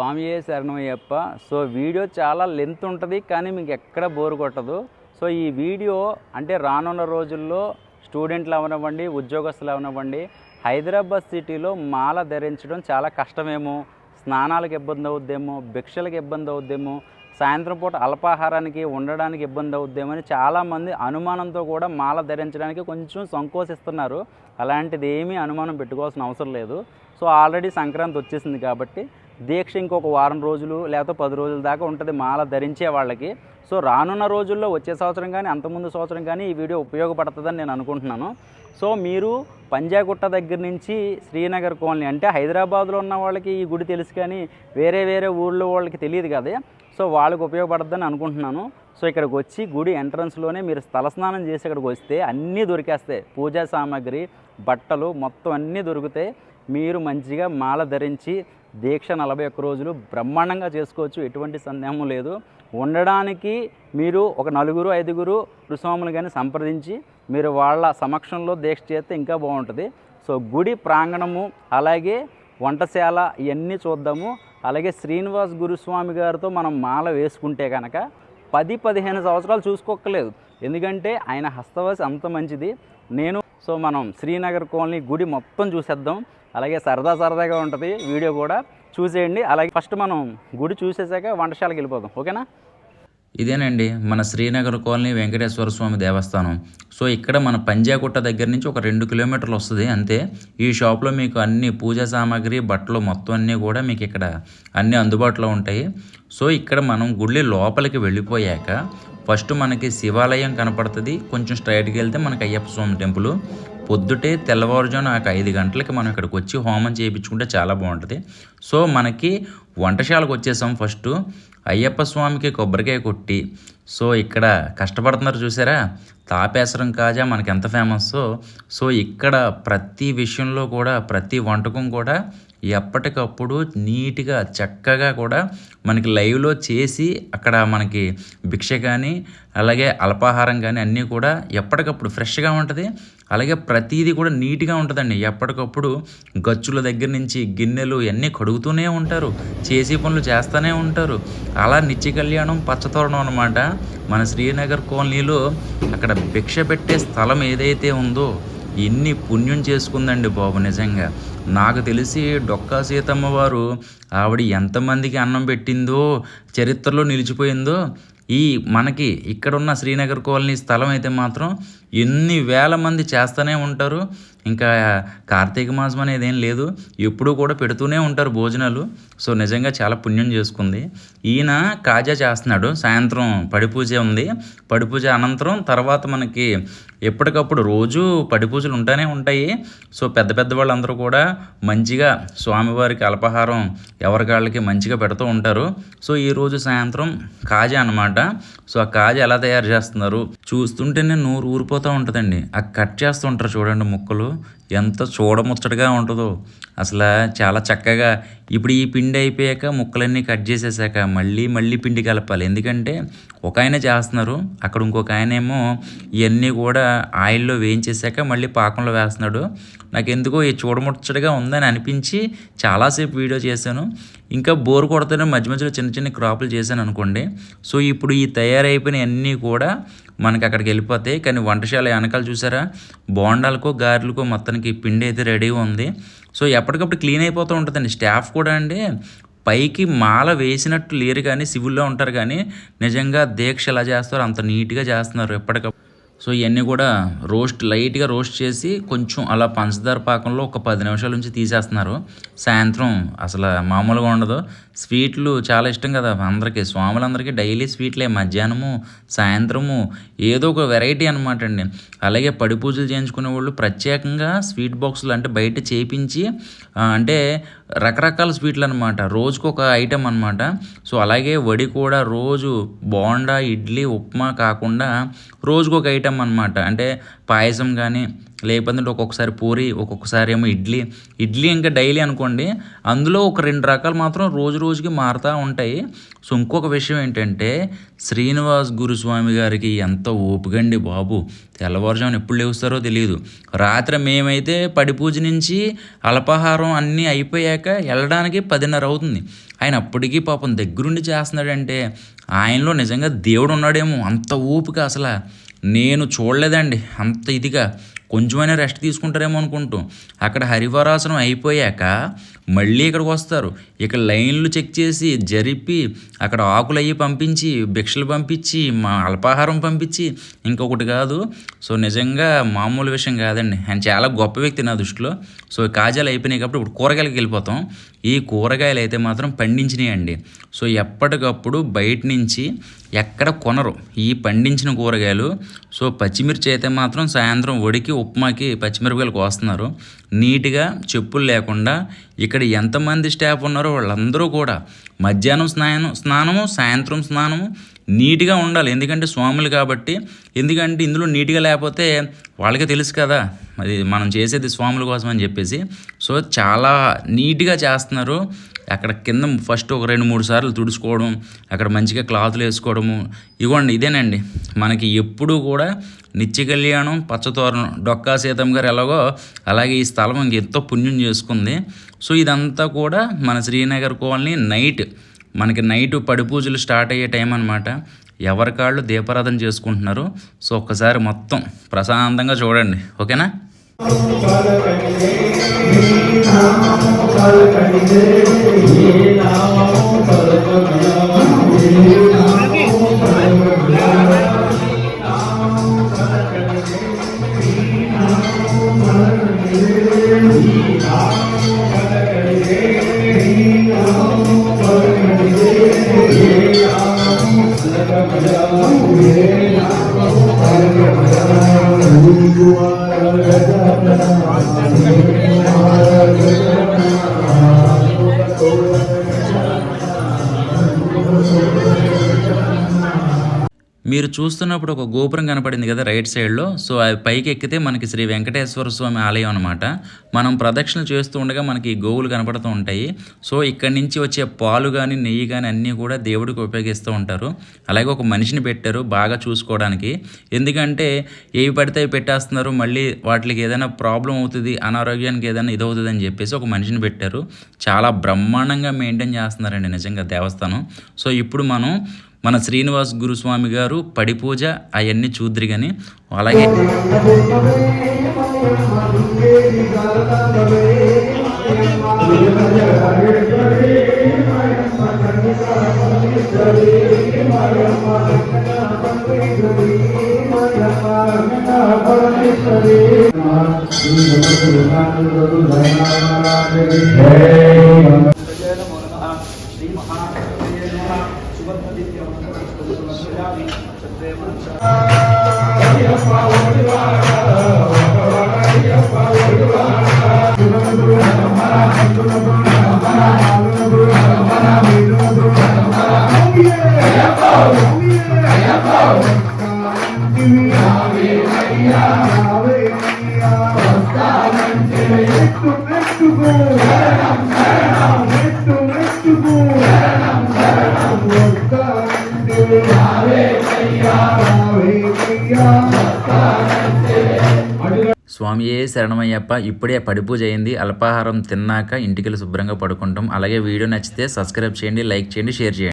స్వామియే శరణమయ్యప్ప. So video చాలా లెంత్ ఉంటుంది, కానీ మీకు ఎక్కడ బోర్ కొట్టదు. సో ఈ వీడియో అంటే రానున్న రోజుల్లో స్టూడెంట్లు అవనివ్వండి, ఉద్యోగస్తులు అవనివ్వండి, హైదరాబాద్ సిటీలో మాల ధరించడం చాలా కష్టమేమో, స్నానాలకు ఇబ్బంది అవుద్దేమో, భిక్షలకు ఇబ్బంది అవుద్దేమో, సాయంత్రం పూట అల్పాహారానికి ఉండడానికి ఇబ్బంది అవుద్దేమో అని చాలామంది అనుమానంతో కూడా మాల ధరించడానికి కొంచెం సంకోచిస్తున్నారు. అలాంటిది ఏమీ అనుమానం పెట్టుకోవాల్సిన అవసరం లేదు. సో ఆల్రెడీ సంక్రాంతి వచ్చేసింది కాబట్టి దీక్ష ఇంకొక వారం రోజులు లేకపోతే 10 రోజుల దాకా ఉంటుంది మాల ధరించే వాళ్ళకి. సో రానున్న రోజుల్లో వచ్చే సంవత్సరం కానీ అంతకుముందు సంవత్సరం కానీ ఈ వీడియో ఉపయోగపడుతుందని నేను అనుకుంటున్నాను. సో మీరు పంజాగుట్ట దగ్గర నుంచి శ్రీనగర్ కాలనీ అంటే హైదరాబాద్లో ఉన్న వాళ్ళకి ఈ గుడి తెలుసు, కానీ వేరే ఊళ్ళో వాళ్ళకి తెలియదు కదా. సో వాళ్ళకి ఉపయోగపడుతుందని అనుకుంటున్నాను. సో ఇక్కడికి వచ్చి గుడి ఎంట్రన్స్లోనే మీరు స్థలస్నానం చేసి ఇక్కడికి వస్తే అన్నీ దొరికేస్తాయి. పూజా సామాగ్రి, బట్టలు మొత్తం అన్నీ దొరుకుతాయి. మీరు మంచిగా మాల ధరించి దీక్ష 41 రోజులు బ్రహ్మాండంగా చేసుకోవచ్చు, ఎటువంటి సందేహం లేదు. ఉండడానికి మీరు ఒక 4-5 గురుస్వాములు కానీ సంప్రదించి మీరు వాళ్ళ సమక్షంలో దీక్ష చేస్తే ఇంకా బాగుంటుంది. సో గుడి ప్రాంగణము అలాగే వంటశాల ఇవన్నీ చూద్దాము. అలాగే శ్రీనివాస్ గురుస్వామి గారితో మనం మాల వేసుకుంటే కనుక 10-15 సంవత్సరాలు చూసుకోక్కర్లేదు, ఎందుకంటే ఆయన హస్తవాసి అంత మంచిది. సో మనం శ్రీనగర్ కాలనీ గుడి మొత్తం చూసేద్దాం. అలాగే సరదాగా ఉంటుంది, వీడియో కూడా చూసేయండి. అలాగే ఫస్ట్ మనం గుడి చూసేసాక వంటశాలకు వెళ్ళిపోదాం, ఓకేనా? ఇదేనండి మన శ్రీనగర్ కాలనీ వెంకటేశ్వర స్వామి దేవస్థానం. సో ఇక్కడ మన పంజాగుట్ట దగ్గర నుంచి ఒక 2 కిలోమీటర్లు వస్తుంది అంతే. ఈ షాప్లో మీకు అన్ని పూజా సామాగ్రి, బట్టలు మొత్తం అన్నీ కూడా మీకు ఇక్కడ అన్నీ అందుబాటులో ఉంటాయి. సో ఇక్కడ మనం గుడి లోపలికి వెళ్ళిపోయాక ఫస్ట్ మనకి శివాలయం కనపడుతుంది. కొంచెం స్ట్రైట్కి వెళ్తే మనకి అయ్యప్ప స్వామి టెంపుల్. పొద్దుటే తెల్లవారుజామున 5 గంటలకి మనం ఇక్కడికి వచ్చి హోమం చేయించుకుంటే చాలా బాగుంటుంది. సో మనకి వంటశాలకు వచ్చేసాం. ఫస్ట్ అయ్యప్ప స్వామికి కొబ్బరికాయ కొట్టి, సో ఇక్కడ కష్టపడుతున్నారు చూసారా, తాపేశ్వరం కాజా మనకి ఎంత ఫేమస్సో, సో ఇక్కడ ప్రతి విషయంలో కూడా ప్రతి వంటకం కూడా ఎప్పటికప్పుడు నీట్గా చక్కగా కూడా మనకి లైవ్లో చేసి అక్కడ మనకి భిక్ష కానీ అలాగే అల్పాహారం కానీ అన్నీ కూడా ఎప్పటికప్పుడు ఫ్రెష్గా ఉంటుంది. అలాగే ప్రతీది కూడా నీట్గా ఉంటుందండి. ఎప్పటికప్పుడు గచ్చుల దగ్గర నుంచి గిన్నెలు ఇవన్నీ కడుగుతూనే ఉంటారు, చేసే పనులు చేస్తూనే ఉంటారు. అలా నిత్య కళ్యాణం పచ్చతోరణం అనమాట మన శ్రీనగర్ కాలనీలో. అక్కడ భిక్ష పెట్టే స్థలం ఏదైతే ఉందో ఎన్ని పుణ్యం చేసుకుందండి బాబు. నిజంగా నాకు తెలిసి డొక్కా సీతమ్మ వారు ఆవిడ ఎంతమందికి అన్నం పెట్టిందో చరిత్రలో నిలిచిపోయిందో. మనకి ఇక్కడున్న శ్రీనగర్ కాలనీ స్థలం అయితే మాత్రం ఎన్ని వేల మంది చేస్తూనే ఉంటారు. ఇంకా కార్తీక మాసం అనేది ఏం లేదు, ఎప్పుడూ కూడా పెడుతూనే ఉంటారు భోజనాలు. సో నిజంగా చాలా పుణ్యం చేసుకుంది. ఈయన కాజా చేస్తున్నాడు. సాయంత్రం పడిపూజ ఉంది. పడిపూజ అనంతరం తర్వాత మనకి ఎప్పటికప్పుడు రోజు పడిపూజలు ఉంటూనే ఉంటాయి. సో పెద్ద వాళ్ళందరూ కూడా మంచిగా స్వామివారికి అల్పాహారం ఎవరికాళ్ళకి మంచిగా పెడుతూ ఉంటారు. సో ఈరోజు సాయంత్రం కాజా అనమాట. సో ఆ కాజా ఎలా తయారు చేస్తున్నారు చూస్తుంటేనే నోరు ఊరిపోతూ ఉంటుందండి. ఆ కట్ చేస్తూ ఉంటారు చూడండి, ముక్కలు ఎంత చూడముచ్చటగా ఉంటుందో అసలు. చాలా చక్కగా ఇప్పుడు ఈ పిండి అయిపోయాక ముక్కలన్నీ కట్ చేసేసాక మళ్ళీ పిండి కలపాలి. ఎందుకంటే ఒక ఆయన చేస్తున్నారు, అక్కడ ఇంకొక ఆయన ఏమో ఇవన్నీ కూడా ఆయిల్లో వేయించేసాక మళ్ళీ పాకంలో వేస్తున్నాడు. నాకు ఎందుకో ఈ చూడముచ్చటగా ఉందని అనిపించి చాలాసేపు వీడియో చేశాను. ఇంకా బోర్ కొడతానే మధ్యలో చిన్న క్రాపులు చేశాను అనుకోండి. సో ఇప్పుడు ఈ తయారైపోయిన అన్నీ కూడా మనకి అక్కడికి వెళ్ళిపోతాయి. కానీ వంటశాల వెనకాల చూసారా, బోండాలకో గారెలకో మొత్తానికి పిండి అయితే రెడీగా ఉంది. సో ఎప్పటికప్పుడు క్లీన్ అయిపోతూ ఉంటుందండి. స్టాఫ్ కూడా అండి పైకి మాల వేసినట్టు లేరు, కానీ సివిల్లో ఉంటారు, కానీ నిజంగా దీక్ష ఎలా చేస్తారో అంత నీట్గా చేస్తున్నారు ఎప్పటికప్పుడు. సో ఇవన్నీ కూడా లైట్గా రోస్ట్ చేసి కొంచెం అలా పంచదార పాకంలో ఒక 10 నిమిషాల నుంచి తీసేస్తున్నారు. సాయంత్రం అసలు మామూలుగా ఉండదు. స్వీట్లు చాలా ఇష్టం కదా అందరికీ, స్వాములందరికీ డైలీ స్వీట్లే. మధ్యాహ్నము సాయంత్రము ఏదో ఒక వెరైటీ అనమాట అండి. అలాగే పడి పూజలు చేయించుకునే వాళ్ళు ప్రత్యేకంగా స్వీట్ బాక్సులు అంటే బయట చేయించి అంటే రకరకాల స్వీట్లు అనమాట, రోజుకు ఒక ఐటెం అనమాట. సో అలాగే వడి కూడా రోజు బోండా, ఇడ్లీ, ఉప్మా కాకుండా రోజుకు ఒక ఐటెం అనమాట. అంటే పాయసం కానీ లేకపోతే ఒక్కొక్కసారి పూరి, ఒక్కొక్కసారి ఏమో ఇడ్లీ ఇంకా డైలీ అనుకోండి. అందులో ఒక 2 రకాలు మాత్రం రోజుకి మారుతూ ఉంటాయి. సో ఇంకొక విషయం ఏంటంటే శ్రీనివాస్ గురుస్వామి గారికి ఎంత ఓపికండి బాబు. తెల్లవారుజామున ఎప్పుడు లేస్తారో తెలియదు. రాత్రి మేమైతే పడి పూజ నుంచి అల్పాహారం అన్నీ అయిపోయాక వెళ్ళడానికి 10:30 అవుతుంది. ఆయన అప్పటికీ పాపం దగ్గరుండి చేస్తున్నాడంటే ఆయనలో నిజంగా దేవుడు ఉన్నాడేమో. అంత ఓపిక అసలు నేను చూడలేదండి. అంత ఇదిగా కొంచెమైనా రెస్ట్ తీసుకుంటారేమో అనుకుంటూ అక్కడ హరివరాసనం అయిపోయాక మళ్ళీ ఇక్కడికి వస్తారు. ఇక్కడ లైన్లు చెక్ చేసి జరిపి అక్కడ ఆకులు అయ్యి పంపించి భిక్షలు పంపించి మా అల్పాహారం పంపించి ఇంకొకటి కాదు. సో నిజంగా మామూలు విషయం కాదండి. ఆయన చాలా గొప్ప వ్యక్తి నా దృష్టిలో. సో కాజాలు అయిపోయినాయి కాబట్టి ఇప్పుడు కూరగాయలకి వెళ్ళిపోతాం. ఈ కూరగాయలు అయితే మాత్రం పండించినాయండి. సో ఎప్పటికప్పుడు బయట నుంచి ఎక్కడ కొనరు ఈ పండించిన కూరగాయలు. సో పచ్చిమిర్చి అయితే మాత్రం సాయంత్రం ఒడికి ఉప్మాకి పచ్చిమిరపకాయలు కోస్తున్నారు. నీట్గా చెప్పులు లేకుండా ఇక్కడ ఎంతమంది స్టాఫ్ ఉన్నారో వాళ్ళందరూ కూడా మధ్యాహ్నం స్నానము సాయంత్రం స్నానము నీట్గా ఉండాలి. ఎందుకంటే స్వాములు కాబట్టి. ఎందుకంటే ఇందులో నీట్గా లేకపోతే వాళ్ళకే తెలుసు కదా అది మనం చేసేది స్వాముల కోసం అని చెప్పేసి. సో చాలా నీట్గా చేస్తున్నారు. అక్కడ కింద ఫస్ట్ ఒక 2-3 సార్లు తుడుచుకోవడం, అక్కడ మంచిగా క్లాతులు వేసుకోవడము. ఇవ్వండి ఇదేనండి మనకి ఎప్పుడూ కూడా నిత్య కళ్యాణం పచ్చతోరణం డొక్కా సీతమ్మ గారు ఎలాగో అలాగే ఈ స్థలం ఇంకెంతో పుణ్యం చేసుకుంది. సో ఇదంతా కూడా మన శ్రీనగర్ కాలనీ మనకి నైట్ పడి పూజలు స్టార్ట్ అయ్యే టైం అనమాట. ఎవరికాళ్ళు దీపారాధన చేసుకుంటున్నారు. సో ఒక్కసారి మొత్తం ప్రశాంతంగా చూడండి. ఓకేనా? మీరు చూస్తున్నప్పుడు ఒక గోపురం కనపడింది కదా రైట్ సైడ్లో. సో అది పైకి ఎక్కితే మనకి శ్రీ వెంకటేశ్వర స్వామి ఆలయం అనమాట. మనం ప్రదక్షిణలు చేస్తూ ఉండగా మనకి గోవులు కనపడుతూ ఉంటాయి. సో ఇక్కడి నుంచి వచ్చే పాలు కానీ నెయ్యి కానీ అన్నీ కూడా దేవుడికి ఉపయోగిస్తూ ఉంటారు. అలాగే ఒక మనిషిని పెట్టారు బాగా చూసుకోవడానికి. ఎందుకంటే ఏవి పడితే అవి పెట్టేస్తున్నారు, మళ్ళీ వాటికి ఏదైనా ప్రాబ్లం అవుతుంది, అనారోగ్యానికి ఏదైనా ఇదవుతుంది అని చెప్పేసి ఒక మనిషిని పెట్టారు. చాలా బ్రహ్మాండంగా మెయింటైన్ చేస్తున్నారండి నిజంగా దేవస్థానం. సో ఇప్పుడు మనం మన శ్రీనివాస్ గురుస్వామి గారు పడి పూజ అవన్నీ చూద్దరు. కానీ అలాగే స్వామియే శరణమయ్యప్ప. ఇప్పుడే పడి పూజ అయింది. అల్పాహారం తిన్నాక ఇంటికి శుభ్రంగా పడుకుంటాం. అలాగే వీడియో నచ్చితే సబ్స్క్రైబ్ చేయండి, లైక్ చేయండి, షేర్ చేయండి.